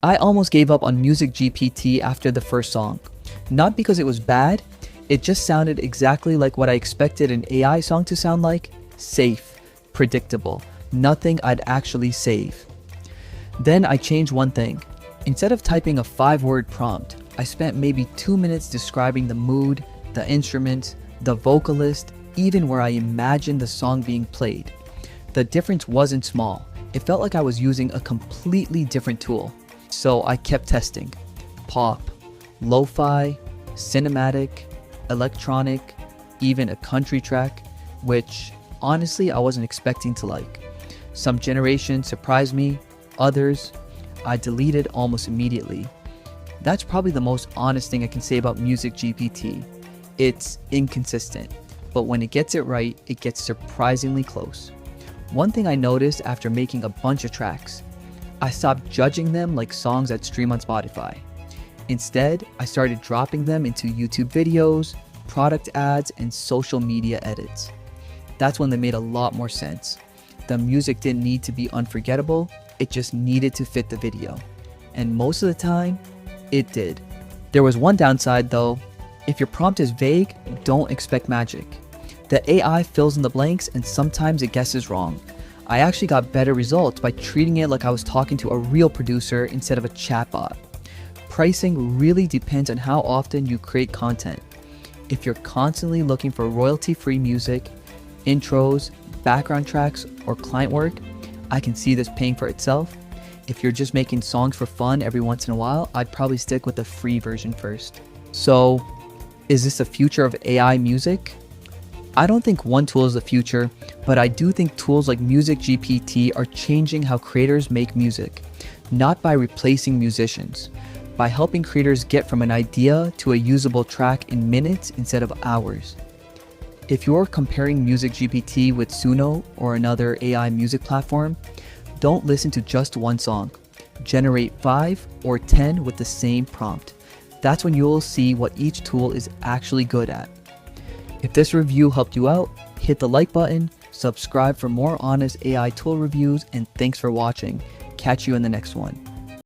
I almost gave up on MusicGPT after the first song. Not because it was bad, it just sounded exactly like what I expected an AI song to sound like: safe, predictable, nothing I'd actually save. Then I changed one thing. Instead of typing a 5-word prompt, I spent maybe 2 minutes describing the mood, the instruments, the vocalist, even where I imagined the song being played. The difference wasn't small. It felt like I was using a completely different tool. So I kept testing. Pop, lo-fi, cinematic, electronic, even a country track, which honestly I wasn't expecting to like. Some generations surprised me, others I deleted almost immediately. That's probably the most honest thing I can say about MusicGPT. It's inconsistent, but when it gets it right, it gets surprisingly close. One thing I noticed after making a bunch of tracks: I stopped judging them like songs that stream on Spotify. Instead, I started dropping them into YouTube videos, product ads, and social media edits. That's when they made a lot more sense. The music didn't need to be unforgettable, it just needed to fit the video. And most of the time, it did. There was one downside though. If your prompt is vague, don't expect magic. The AI fills in the blanks and sometimes it guesses wrong. I actually got better results by treating it like I was talking to a real producer instead of a chatbot. Pricing really depends on how often you create content. If you're constantly looking for royalty-free music, intros, background tracks, or client work, I can see this paying for itself. If you're just making songs for fun every once in a while, I'd probably stick with the free version first. So, is this the future of AI music? I don't think one tool is the future, but I do think tools like MusicGPT are changing how creators make music, not by replacing musicians, by helping creators get from an idea to a usable track in minutes instead of hours. If you're comparing MusicGPT with Suno or another AI music platform, don't listen to just one song. Generate 5 or 10 with the same prompt. That's when you'll see what each tool is actually good at. If this review helped you out, hit the like button, subscribe for more honest AI tool reviews, and thanks for watching. Catch you in the next one.